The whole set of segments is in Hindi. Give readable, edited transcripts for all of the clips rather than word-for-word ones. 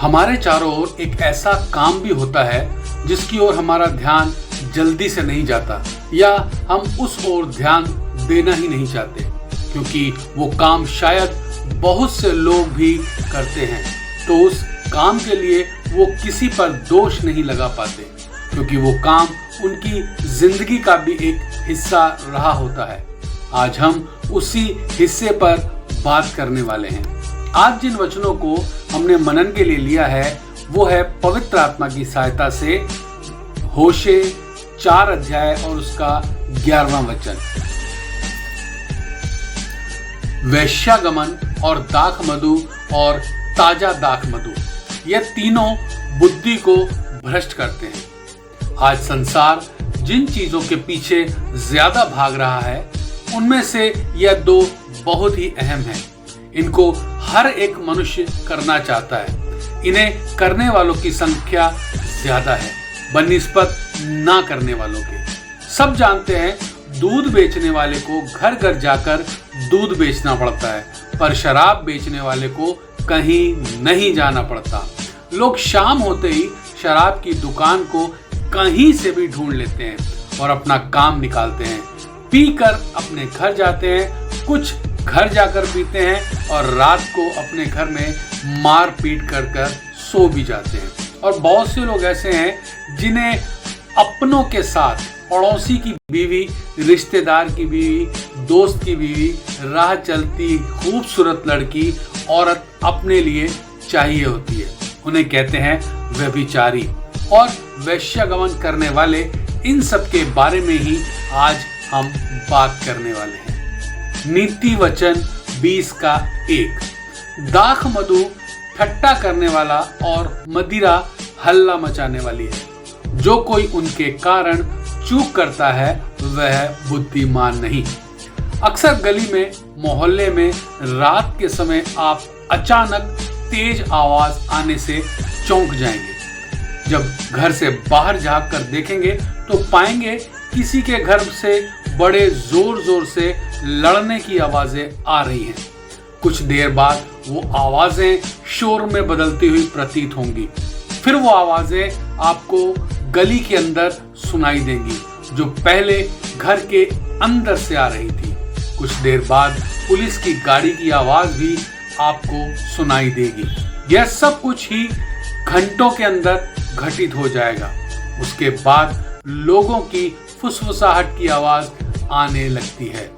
हमारे चारों ओर एक ऐसा काम भी होता है जिसकी ओर हमारा ध्यान जल्दी से नहीं जाता या हम उस ओर ध्यान देना ही नहीं चाहते, क्योंकि वो काम शायद बहुत से लोग भी करते हैं। तो उस काम के लिए वो किसी पर दोष नहीं लगा पाते, क्योंकि वो काम उनकी जिंदगी का भी एक हिस्सा रहा होता है। आज हम उसी हिस्से पर बात करने वाले हैं। आज जिन वचनों को हमने मनन के लिए लिया है वो है पवित्र आत्मा की सहायता से होशे 4 अध्याय और उसका 11वां वचन। वैश्यागमन और दाख मधु और ताजा दाख मधु, यह तीनों बुद्धि को भ्रष्ट करते हैं। आज संसार जिन चीजों के पीछे ज्यादा भाग रहा है उनमें से यह 2 बहुत ही अहम हैं। इनको हर एक मनुष्य करना चाहता है। इन्हें करने वालों की संख्या ज्यादा है बनिस्बत ना करने वालों के। सब जानते हैं दूध बेचने वाले को घर घर जाकर दूध बेचना पड़ता है, पर शराब बेचने वाले को कहीं नहीं जाना पड़ता। लोग शाम होते ही शराब की दुकान को कहीं से भी ढूंढ लेते हैं और अपना काम निकालते हैं। पीकर अपने घर जाते हैं, कुछ घर जाकर पीते हैं और रात को अपने घर में मार पीट कर सो भी जाते हैं। और बहुत से लोग ऐसे हैं जिन्हें अपनों के साथ पड़ोसी की बीवी, रिश्तेदार की बीवी, दोस्त की बीवी, राह चलती खूबसूरत लड़की, औरत अपने लिए चाहिए होती है। उन्हें कहते हैं व्यभिचारी और वैश्यागमन करने वाले। इन सब के बारे में ही आज हम बात करने वाले हैं। नीति वचन 20 का 1। दाख मधु ठट्टा करने वाला और मदिरा हल्ला मचाने वाली है। जो कोई उनके कारण चूक करता है वह बुद्धिमान नहीं। अक्सर गली में, मोहल्ले में रात के समय आप अचानक तेज आवाज आने से चौंक जाएंगे। जब घर से बाहर झांक कर देखेंगे तो पाएंगे किसी के घर से बड़े जोर जोर से लड़ने की आवाजें आ रही हैं। कुछ देर बाद वो आवाजें शोर में बदलती हुई प्रतीत होंगी। फिर वो आवाजें आपको गली के अंदर सुनाई देंगी जो पहले घर के अंदर से आ रही थी। कुछ देर बाद पुलिस की गाड़ी की आवाज भी आपको सुनाई देगी। यह सब कुछ ही घंटों के अंदर घटित हो जाएगा। उसके बाद लोगों की फुसफुसाहट की आवाज आने लगती है।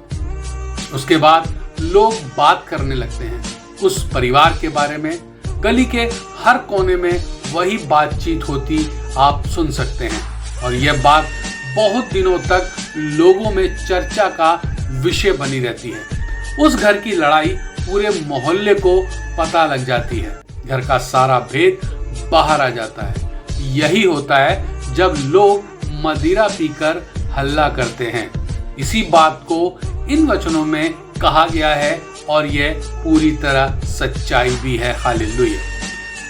उसके बाद लोग बात करने लगते हैं उस परिवार के बारे में। गली के हर कोने में वही बातचीत होती आप सुन सकते हैं और यह बात बहुत दिनों तक लोगों में चर्चा का विषय बनी रहती है। उस घर की लड़ाई पूरे मोहल्ले को पता लग जाती है। घर का सारा भेद बाहर आ जाता है। यही होता है जब लोग मदिरा पीकर हल्ला करते हैं। इसी बात को इन वचनों में कहा गया है और यह पूरी तरह सच्चाई भी है। हालेलुया।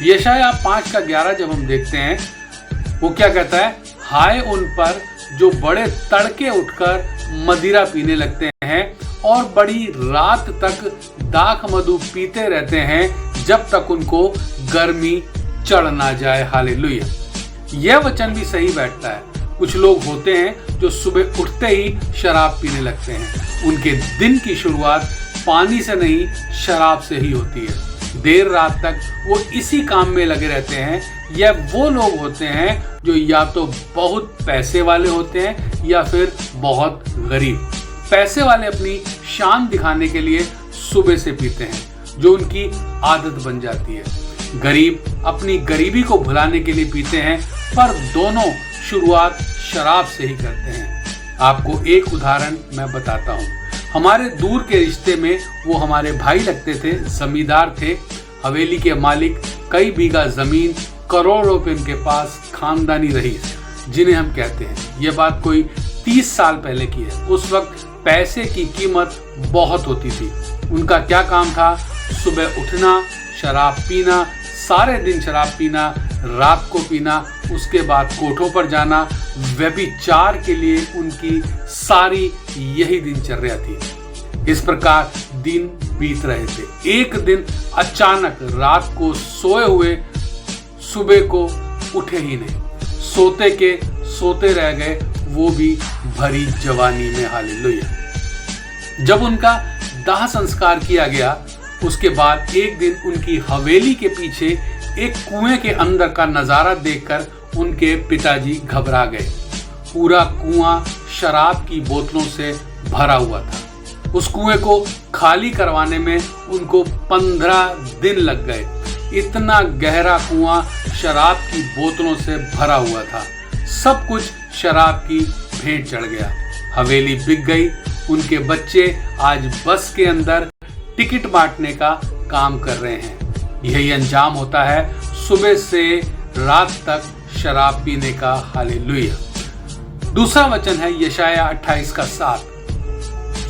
यशायाह 5 का 11 जब हम देखते हैं वो क्या कहता है? हाय उन पर जो बड़े तड़के उठकर मदिरा पीने लगते हैं और बड़ी रात तक दाख मधु पीते रहते हैं जब तक उनको गर्मी चढ़ ना जाए। हालेलुया। यह वचन भी सही बैठता है। कुछ लोग होते हैं जो सुबह उठते ही शराब पीने लगते हैं। उनके दिन की शुरुआत पानी से नहीं शराब से ही होती है। देर रात तक वो इसी काम में लगे रहते हैं। यह वो लोग होते हैं जो या तो बहुत पैसे वाले होते हैं या फिर बहुत गरीब। पैसे वाले अपनी शान दिखाने के लिए सुबह से पीते हैं जो उनकी आदत बन जाती है। गरीब अपनी गरीबी को भुलाने के लिए पीते हैं, पर दोनों शुरुआत शराब से ही करते हैं। आपको एक उदाहरण मैं बताता हूँ। हमारे दूर के रिश्ते में वो हमारे भाई लगते थे, जमींदार थे, हवेली के मालिक, कई बीघा जमीन, करोड़ रुपए उनके पास, खानदानी रईस जिन्हें हम कहते हैं। यह बात कोई 30 साल पहले की है। उस वक्त पैसे की कीमत बहुत होती थी। उनका क्या काम था? सुबह उठना, शराब पीना, सारे दिन शराब पीना, रात को पीना, उसके बाद कोठों पर जाना। व्यभिचार के लिए उनकी सारी यही दिनचर्या थी। इस प्रकार दिन बीत रहे थे। एक दिन अचानक रात को सोए हुए सुबह को उठे ही नहीं, सोते के सोते रह गए, वो भी भरी जवानी में। हालेलुया। जब उनका दाह संस्कार किया गया, उसके बाद एक दिन उनकी हवेली के पीछे एक कुएं के अंदर का नजारा देखकर उनके पिताजी घबरा गए। पूरा कुआं शराब की बोतलों से भरा हुआ था। उस कुएं को खाली करवाने में उनको 15 दिन लग गए। इतना गहरा कुआं शराब की बोतलों से भरा हुआ था। सब कुछ शराब की भेंट चढ़ गया। हवेली बिक गई। उनके बच्चे आज बस के अंदर टिकट बांटने का काम कर रहे हैं। यही अंजाम होता है सुबह से रात तक शराब पीने का। हालेलुया। दूसरा वचन है यशाया 28:7।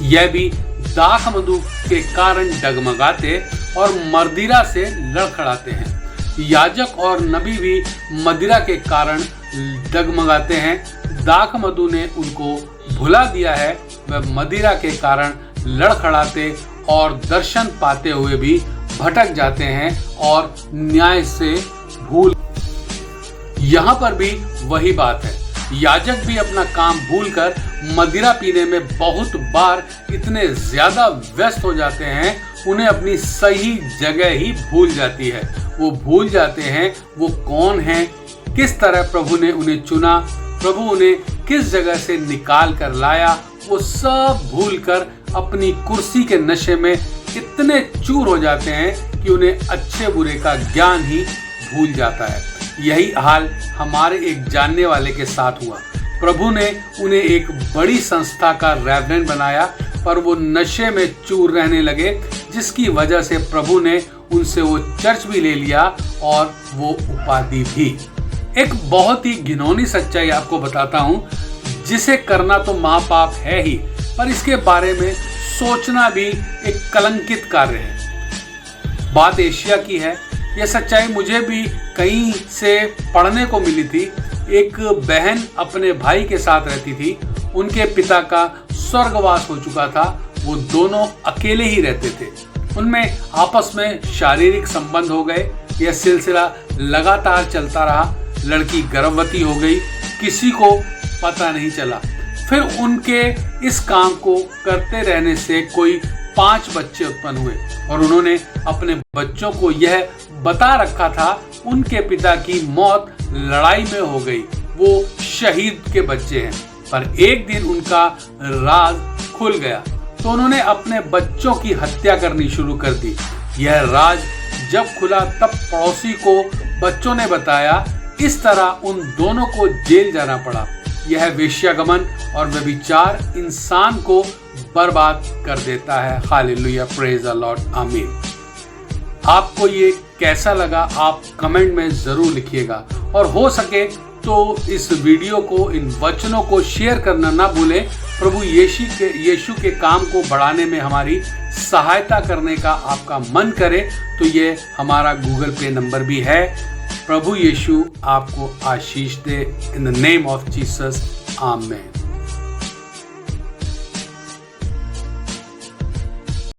यह भी दाखमधु के कारण डगमगाते और मदिरा से लड़खड़ाते हैं। याजक और नबी भी मदिरा के कारण डगमगाते हैं। दाखमधु ने उनको भुला दिया है। वह मदिरा के कारण लड़खड़ाते और दर्शन पाते हुए भी भटक जाते हैं और न्याय से भूल। यहाँ पर भी वही बात है। याजक भी अपना काम भूलकर मदिरा पीने में बहुत बार इतने ज्यादा व्यस्त हो जाते हैं, उन्हें अपनी सही जगह ही भूल जाती है। वो भूल जाते हैं वो कौन हैं, किस तरह प्रभु ने उन्हें चुना, प्रभु उन्हें किस जगह से निकाल कर लाया। वो सब भूलकर अपनी कुर्सी के नशे में इतने चूर हो जाते हैं कि उन्हें अच्छे बुरे का ज्ञान ही भूल जाता है। यही हाल हमारे एक जानने वाले के साथ हुआ। प्रभु ने उन्हें एक बड़ी संस्था का रेवरेंड बनाया, पर वो नशे में चूर रहने लगे, जिसकी वजह से प्रभु ने उनसे वो चर्च भी ले लिया और वो उपाधि भी। एक बहुत ही घिनौनी सच्चाई आपको बताता हूँ, जिसे करना तो महापाप है ही, पर इसके बारे में सोचना भी एक कलंकित कार्य है। बात एशिया की है। यह सच्चाई मुझे भी कहीं से पढ़ने को मिली थी। एक बहन अपने भाई के साथ रहती थी। उनके पिता का स्वर्गवास हो चुका था। वो दोनों अकेले ही रहते थे। उनमें आपस में शारीरिक संबंध हो गए। यह सिलसिला लगातार चलता रहा। लड़की गर्भवती हो गई, किसी को पता नहीं चला। फिर उनके इस काम को करते रहने से कोई 5 बच्चे उत्पन्न हुए और उन्होंने अपने बच्चों को यह बता रखा था उनके पिता की मौत लड़ाई में हो गई, वो शहीद के बच्चे हैं। पर एक दिन उनका राज खुल गया तो उन्होंने अपने बच्चों की हत्या करनी शुरू कर दी। यह राज जब खुला तब पड़ोसी को बच्चों ने बताया। इस तरह उन दोनों को जेल जाना पड़ा। यह वेश्यागमन और व्यभिचार इंसान को बर्बाद कर देता है। हालेलुया, प्रेज द लॉर्ड, आमीन। आपको ये कैसा लगा आप कमेंट में जरूर लिखिएगा और हो सके तो इस वीडियो को, इन वचनों को शेयर करना ना भूलें। प्रभु यीशु के काम को बढ़ाने में हमारी सहायता करने का आपका मन करे तो ये हमारा गूगल पे नंबर भी है। प्रभु यीशु आपको आशीष दे। In the name of Jesus, amen.